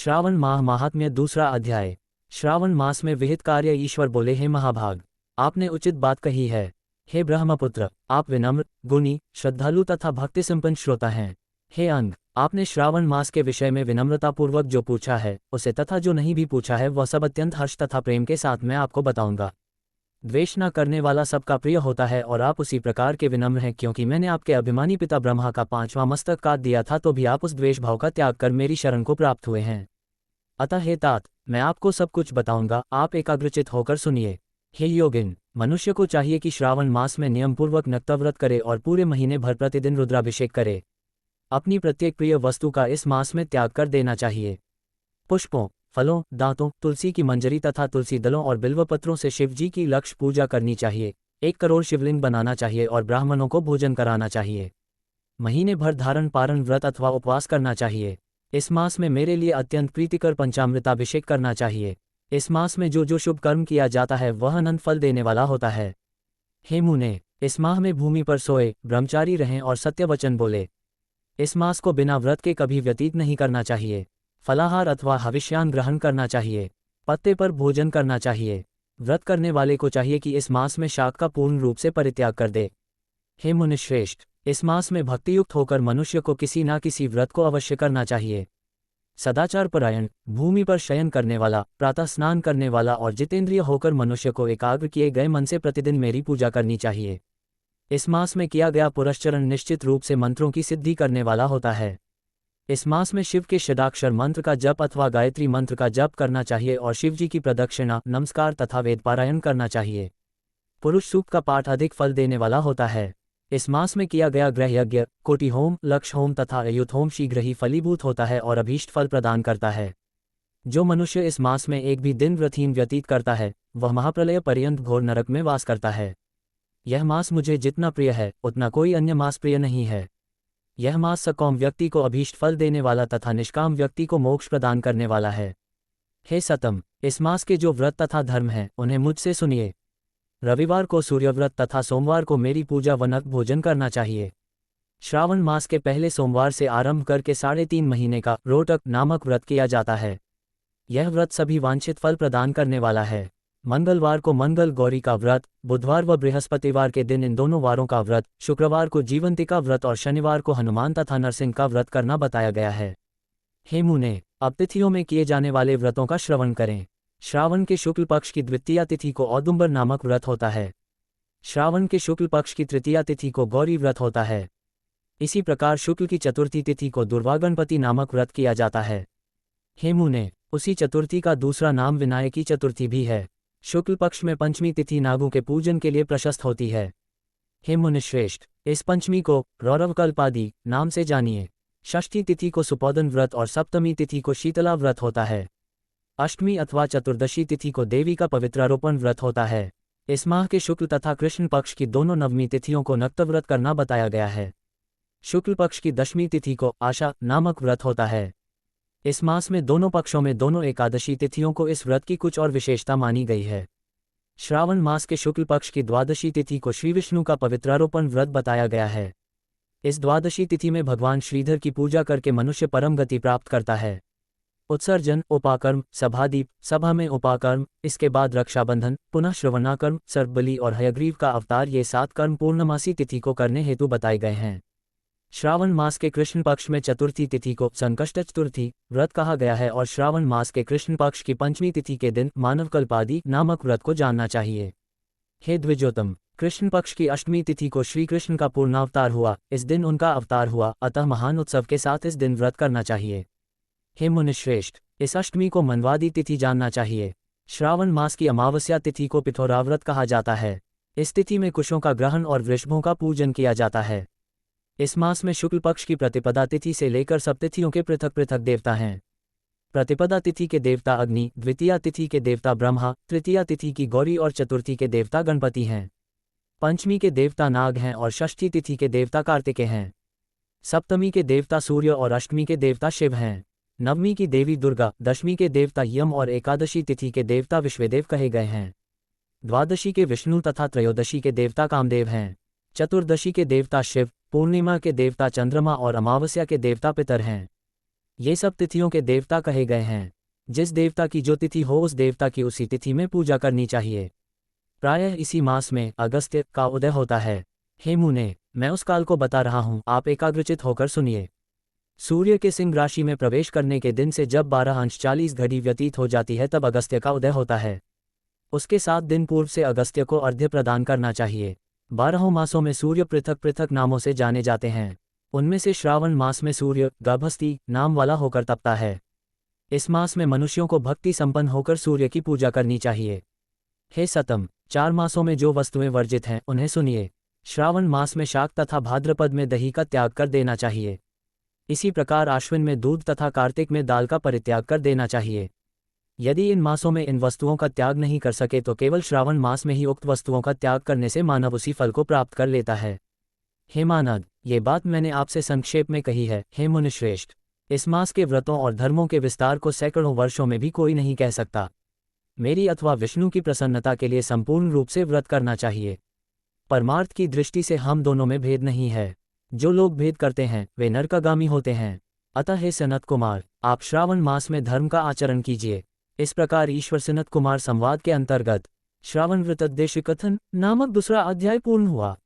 श्रावण माह महात्म्य दूसरा अध्याय। श्रावण मास में विहित कार्य। ईश्वर बोले, हे महाभाग, आपने उचित बात कही है। हे ब्रह्मपुत्र, आप विनम्र, गुणी, श्रद्धालु तथा भक्ति संपन्न श्रोता हैं। हे अंग, आपने श्रावण मास के विषय में विनम्रतापूर्वक जो पूछा है उसे तथा जो नहीं भी पूछा है वह सब अत्यंत हर्ष तथा प्रेम के साथ मैं आपको बताऊंगा। द्वेष न करने वाला सबका प्रिय होता है और आप उसी प्रकार के विनम्र हैं, क्योंकि मैंने आपके अभिमानी पिता ब्रह्मा का 5वां मस्तक काट दिया था तो भी आप उस द्वेष भाव का त्याग कर मेरी शरण को प्राप्त हुए हैं। अतः हे तात, मैं आपको सब कुछ बताऊंगा, आप एकाग्रचित होकर सुनिए। हे योगिन, मनुष्य को चाहिए कि श्रावण मास में नियमपूर्वक नक्तव्रत करे और पूरे महीने भर प्रतिदिन रुद्राभिषेक करे। अपनी प्रत्येक प्रिय वस्तु का इस मास में त्याग कर देना चाहिए। पुष्पों, फलों, दांतों, तुलसी की मंजरी तथा तुलसी दलों और बिल्वपत्रों से शिवजी की लक्ष्य पूजा करनी चाहिए। 1 करोड़ शिवलिंग बनाना चाहिए और ब्राह्मणों को भोजन कराना चाहिए। महीने भर धारण पारण व्रत अथवा उपवास करना चाहिए। इस मास में मेरे लिए अत्यंत प्रीतिकर पंचामृताभिषेक करना चाहिए। इस मास में जो जो शुभ कर्म किया जाता है वह अनंत फल देने वाला होता है। हे मुने, इस माह में भूमि पर सोए, ब्रह्मचारी रहें और सत्य वचन बोले। इस मास को बिना व्रत के कभी व्यतीत नहीं करना चाहिए। फलाहार अथवा हविष्यान ग्रहण करना चाहिए। पत्ते पर भोजन करना चाहिए। व्रत करने वाले को चाहिए कि इस मास में शाक का पूर्ण रूप से परित्याग कर दे। हे मुनिश्रेष्ठ, इस मास में भक्तियुक्त होकर मनुष्य को किसी न किसी व्रत को अवश्य करना चाहिए। सदाचार परायण, भूमि पर शयन करने वाला, प्रातः स्नान करने वाला और जितेंद्रिय होकर मनुष्य को एकाग्र किए गए मन से प्रतिदिन मेरी पूजा करनी चाहिए। इस मास में किया गया पुरस्चरण निश्चित रूप से मंत्रों की सिद्धि करने वाला होता है। इस मास में शिव के षडाक्षर मंत्र का जप अथवा गायत्री मंत्र का जप करना चाहिए और शिवजी की प्रदक्षिणा, नमस्कार तथा वेद पारायण करना चाहिए। पुरुष सूक्त का पाठ अधिक फल देने वाला होता है। इस मास में किया गया गृह यज्ञ, कोटि होम, लक्ष्य होम तथा अयुत होम शीघ्र ही फलीभूत होता है और अभीष्ट फल प्रदान करता है। जो मनुष्य इस मास में एक भी दिन व्रतहीन व्यतीत करता है वह महाप्रलय पर्यंत घोर नरक में वास करता है। यह मास मुझे जितना प्रिय है उतना कोई अन्य मास प्रिय नहीं है। यह मास सकौम व्यक्ति को अभीष्ट फल देने वाला तथा निष्काम व्यक्ति को मोक्ष प्रदान करने वाला है। हे सतम, इस मास के जो व्रत तथा धर्म हैं उन्हें मुझसे सुनिए। रविवार को सूर्यव्रत तथा सोमवार को मेरी पूजा व नक भोजन करना चाहिए। श्रावण मास के पहले सोमवार से आरंभ करके 3.5 महीने का रोटक नामक व्रत किया जाता है। यह व्रत सभी वांछित फल प्रदान करने वाला है। मंगलवार को मंगल गौरी का व्रत, बुधवार व बृहस्पतिवार के दिन इन दोनों वारों का व्रत, शुक्रवार को जीवंतिका व्रत और शनिवार को हनुमान तथा नरसिंह का व्रत करना बताया गया है। हे मुने, अब तिथियों में किए जाने वाले व्रतों का श्रवण करें। श्रावण के शुक्ल पक्ष की द्वितीया तिथि को औदुंबर नामक व्रत होता है। श्रावण के शुक्ल पक्ष की तृतीया तिथि को गौरी व्रत होता है। इसी प्रकार शुक्ल की चतुर्थी तिथि को दुर्वागणपति नामक व्रत किया जाता है। हे मुने, उसी चतुर्थी का दूसरा नाम विनायकी चतुर्थी भी है। शुक्ल पक्ष में पंचमी तिथि नागों के पूजन के लिए प्रशस्त होती है। हे मुनिश्रेष्ठ, इस पंचमी को रौरवकल्पादि नाम से जानिए। षष्ठी तिथि को सुपोदन व्रत और सप्तमी तिथि को शीतला व्रत होता है। अष्टमी अथवा चतुर्दशी तिथि को देवी का पवित्रारोपण व्रत होता है। इस माह के शुक्ल तथा कृष्ण पक्ष की दोनों नवमी तिथियों को नक्तव्रत करना बताया गया है। शुक्ल पक्ष की 10वीं तिथि को आशा नामक व्रत होता है। इस मास में दोनों पक्षों में दोनों एकादशी तिथियों को इस व्रत की कुछ और विशेषता मानी गई है। श्रावण मास के शुक्ल पक्ष की द्वादशी तिथि को श्री विष्णु का पवित्रारोपण व्रत बताया गया है। इस द्वादशी तिथि में भगवान श्रीधर की पूजा करके मनुष्य परम गति प्राप्त करता है। उत्सर्जन, उपाकर्म, सभादीप, सभा में उपाकर्म, इसके बाद रक्षाबंधन, पुनः श्रवणाकर्म, सर्पबलि और हयग्रीव का अवतार, ये 7 कर्म पूर्णमासी तिथि को करने हेतु बताए गए हैं। श्रावण मास के कृष्ण पक्ष में चतुर्थी तिथि को संकष्ट चतुर्थी व्रत कहा गया है और श्रावण मास के कृष्ण पक्ष की 5वीं तिथि के दिन मानवकल्पादि नामक व्रत को जानना चाहिए। हे द्विजोतम, कृष्ण पक्ष की 8वीं तिथि को श्री कृष्ण का पूर्णावतार हुआ, इस दिन उनका अवतार हुआ, अतः महान उत्सव के साथ इस दिन व्रत करना चाहिए। हे मुनिश्रेष्ठ, इस अष्टमी को मनवादी तिथि जानना चाहिए। श्रावण मास की अमावस्या तिथि को पिथौराव्रत कहा जाता है। इस तिथि में कुशों का ग्रहण और वृषभों का पूजन किया जाता है। इस मास में शुक्ल पक्ष की प्रतिपदा तिथि से लेकर सब तिथियों के पृथक पृथक देवता हैं। प्रतिपदा तिथि के देवता अग्नि, द्वितीया तिथि के देवता ब्रह्मा, तृतीया तिथि की गौरी और चतुर्थी के देवता गणपति हैं। पंचमी के देवता नाग हैं और षष्ठी तिथि के देवता कार्तिकेय हैं। सप्तमी के देवता सूर्य और अष्टमी के देवता शिव हैं। नवमी की देवी दुर्गा, दशमी के देवता यम और एकादशी तिथि के देवता विश्वदेव कहे गए हैं। द्वादशी के विष्णु तथा त्रयोदशी के देवता कामदेव हैं। चतुर्दशी के देवता शिव, पूर्णिमा के देवता चंद्रमा और अमावस्या के देवता पितर हैं। ये सब तिथियों के देवता कहे गए हैं। जिस देवता की जो तिथि हो उस देवता की उसी तिथि में पूजा करनी चाहिए। प्रायः इसी मास में अगस्त्य का उदय होता है। हे मुने, मैं उस काल को बता रहा हूँ, आप एकाग्रचित होकर सुनिए। सूर्य के सिंह राशि में प्रवेश करने के दिन से जब 12:40 व्यतीत हो जाती है तब अगस्त्य का उदय होता है। उसके 7 दिन पूर्व से अगस्त्य को अर्घ्य प्रदान करना चाहिए। 12 मासों में सूर्य पृथक पृथक नामों से जाने जाते हैं। उनमें से श्रावण मास में सूर्य गर्भस्थी नाम वाला होकर तपता है। इस मास में मनुष्यों को भक्ति संपन्न होकर सूर्य की पूजा करनी चाहिए। हे सतम, 4 मासों में जो वस्तुएं वर्जित हैं उन्हें सुनिए। श्रावण मास में शाक तथा भाद्रपद में दही का त्याग कर देना चाहिए। इसी प्रकार आश्विन में दूध तथा कार्तिक में दाल का परित्याग कर देना चाहिए। यदि इन मासों में इन वस्तुओं का त्याग नहीं कर सके तो केवल श्रावण मास में ही उक्त वस्तुओं का त्याग करने से मानव उसी फल को प्राप्त कर लेता है। हे मानद, ये बात मैंने आपसे संक्षेप में कही है। हे मुनिश्रेष्ठ, इस मास के व्रतों और धर्मों के विस्तार को सैकड़ों वर्षों में भी कोई नहीं कह सकता। मेरी अथवा विष्णु की प्रसन्नता के लिए संपूर्ण रूप से व्रत करना चाहिए। परमार्थ की दृष्टि से हम दोनों में भेद नहीं है। जो लोग भेद करते हैं वे नरकागामी होते हैं। अतः हे सनत कुमार, आप श्रावण मास में धर्म का आचरण कीजिए। इस प्रकार ईश्वर सनत कुमार संवाद के अंतर्गत श्रावण व्रतोद्देश्य कथन नामक दूसरा अध्याय पूर्ण हुआ।